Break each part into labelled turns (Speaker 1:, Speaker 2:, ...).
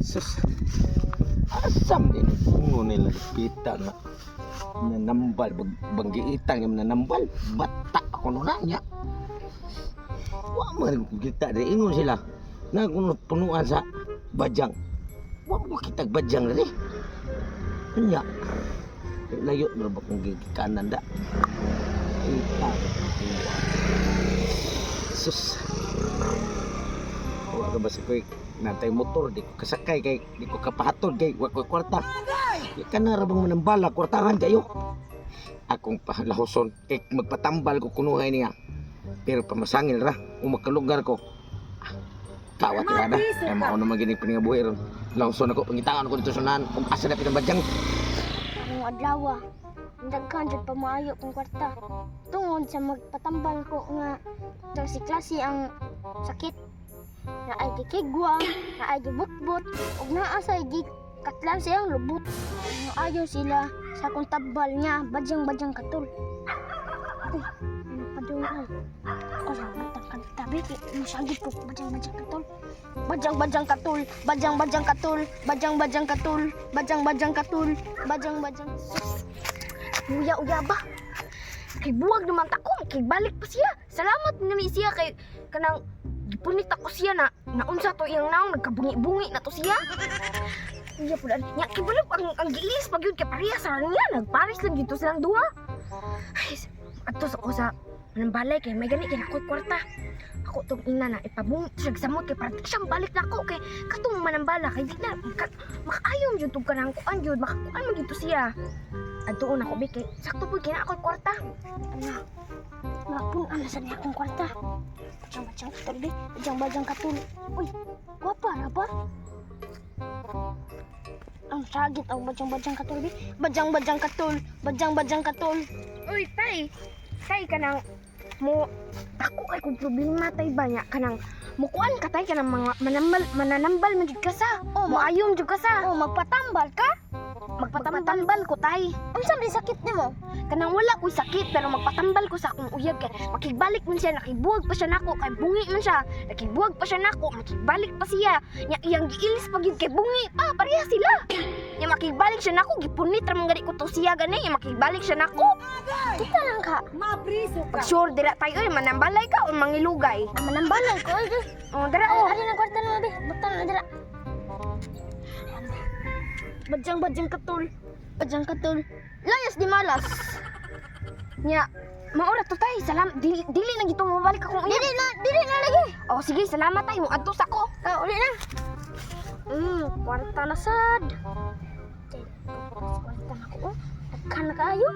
Speaker 1: Sus, asam din. Kung nila kita na nanambal, banggiitang yung nanambal, bata ako nung nanya. Wa man kita rin, ingon sila. Na kung punuan sa bajang. Wa mo kita bajang rin. Kanya, layo na ba kung gigikanan da. Kita. Sus. Wa ka ba si Kuy? Nantay motor, di ko kasakay kay di ko kapahatod kay wa ko kwarta. Di ka na rabang manambala, kwartahan kayo. Akong palahoson kay magpatambal ko kunuhay niya. Pero pamasangil ra, umakalugar ko. Kawat ra da. Ay mao naman gini pinangabuhi ron. Lahoson ako pangitangan ko dito sunan kung asa na pinabadjang.
Speaker 2: Ang adlaw. Daghan jud pa maayo kong kwarta. Tungod sa magpatambal ko nga si klase ang sakit. Na ay gikigwang, na ay gibutbot, ug naa sa katlan siyang lubot. Ayaw sila sa akong tabal niya, badyang-badyang katul. Uy, padungan. Ako sa matang kantabi, masyagit ko badyang-badyang katul. Badyang-badyang katul, badyang-badyang katul, badyang-badyang katul, badyang-badyang katul, badyang-badyang sus. Uya-uya ba? Kay buwag naman tako, kay balik pa siya. Salamat nami siya kay kanang gipunit ako siya na naunsa to iyang naong nagkabungi-bungi na to siya. Iya pud nya kibalo ang giilis pag yun kay pareha sa niya nagpares lang dito silang duha. Ay, atos ako sa manambalay kay may gani kay nakoy kwarta. Ako tong ina na ipabungi siya samot kay para siyang balik na ako kay katong manambala kay di na makaayon jud tug kanang kuan jud makakuan man dito siya. Adtuon ako bi kay sakto pud kay na ako'y kwarta. Ana. Napun ana sa niya akong kwarta. Bajang-bajang katul be, bajang-bajang katul. Uy, guwapa na ba? Ang sagit ang bajang-bajang katul be, bajang-bajang katul, bajang-bajang katul. Uy, tay. Tay kanang mo ako ay kung problema tay ba nya kanang mukuan ka tay kanang mga mananambal man jud ka sa. Oh, moayom jud ka sa. Oh, magpatambal ka? Magpatambal ko tay. Unsa man sakit nimo? Kanang wala ko'y sakit pero magpatambal ko sa akong uyag kay makigbalik man siya, nakibuwag pa siya nako kay bungi man siya. Nakibuwag pa siya nako, makigbalik pa siya. Nya iyang giilis pag yun kay bungi pa, pareha sila. Nya makigbalik siya nako, gipunit ra man gani ko to siya gani, nya makigbalik siya nako. Kita lang ka.
Speaker 3: Mapriso ka.
Speaker 2: Sure dira tayo manambalay ka o mangilugay? Manambalay ko. Oh, dira oh. Ari na kwarta na be. Butang na dira. Badyang-badyang katul. Badyang katul. Layas di malas. Nya, maura to tay. Dili na gito mabalik akong uyan. Dili na lagi. Oh, sige, salamat tay. Mo adtos ako. Uli na. Kwarta na sad. Kwarta na ko. Daghan na kaayo.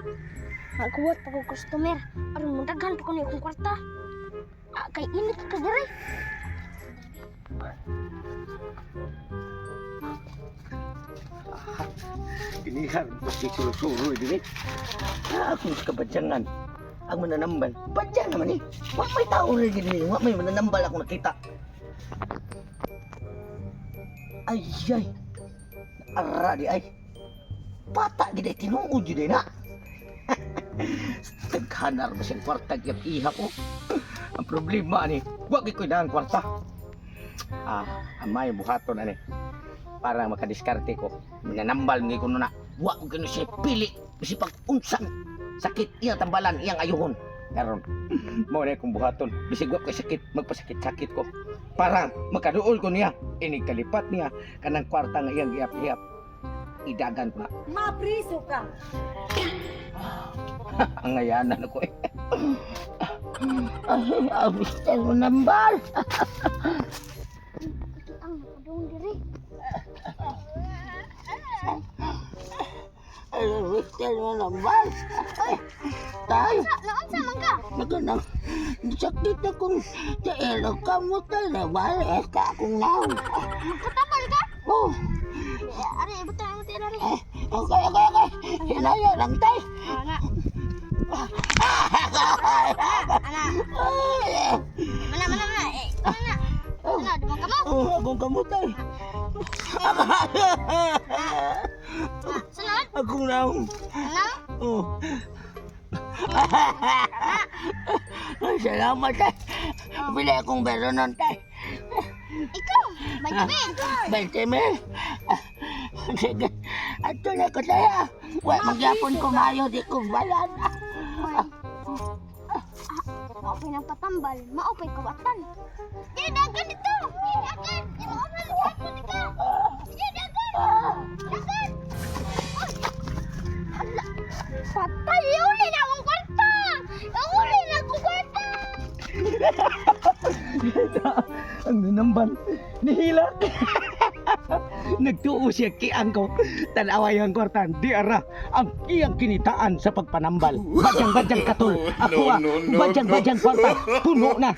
Speaker 2: Magkuwat pa ko customer. Aron mo daghan pa ko na akong kwarta. Kay init ka dire.
Speaker 1: Inihan, pasti suruh-suruh ini. Aku kebadjangan. Ang mananambal. Badjang naman eh. Wak may tao na gini. Wak may mananambal ako nakita. Ay, ay. Ara di ay. Pata gini tinuod yun na. Taghanar ba siyang kwarta kaya iha ko. Ang problema ni, wag iko'y daan kwarta. Amay buhaton ani. Para makadiskarte ko. Mananambal ngi ko na. Wa ko kini siya pili. Kasi pag unsang sakit iya tambalan iyang ayuhon. Karon mo na akong buhaton. Bisig wa ko sakit, magpasakit-sakit ko. Para makaduol ko niya. Ini kalipat niya kanang kwarta nga iyang giap-giap. Idagan ko na.
Speaker 3: Mapriso ka.
Speaker 1: Ang ngayanan ko eh. Abis tayo nambal.
Speaker 2: Ang padung diri.
Speaker 1: Abis tayo nambal. Tay.
Speaker 2: Naunsa man ka?
Speaker 1: Naganang sakit akong kailog ka mo tayo na balas ka akong naon.
Speaker 2: Magpatambal ka?
Speaker 1: Oh.
Speaker 2: Ari, butang mo tayo ari.
Speaker 1: Okay. Hinaya lang tay.
Speaker 2: Ana. Mana. Mana, dumang ka mo?
Speaker 1: Akong kamutay.
Speaker 2: Sunod?
Speaker 1: Akong naon.
Speaker 2: Ano?
Speaker 1: Oh. Ay, salamat tay. Bila akong beronon tay.
Speaker 2: Ikaw, Benjamin.
Speaker 1: 20 mil. Ato na ko saya. Wa magyapon ko maayo di ko bayad.
Speaker 2: Maupay ng patambal, maupay kawatan. Di dagan ito! Di dagan! Di maupay ng hapon ikaw! Di dagan! Dagan! Ay! Hala! Patay! Uli na akong kwarta! Uli na akong kwarta!
Speaker 1: Ang nanambal. Nihila. Nagtuo siya kiang ko. Tanaway ang kwartan. Di ara ang iyang kinitaan sa pagpanambal. Badyang-badyang katul. Ako badyang-badyang kwarta. Puno na.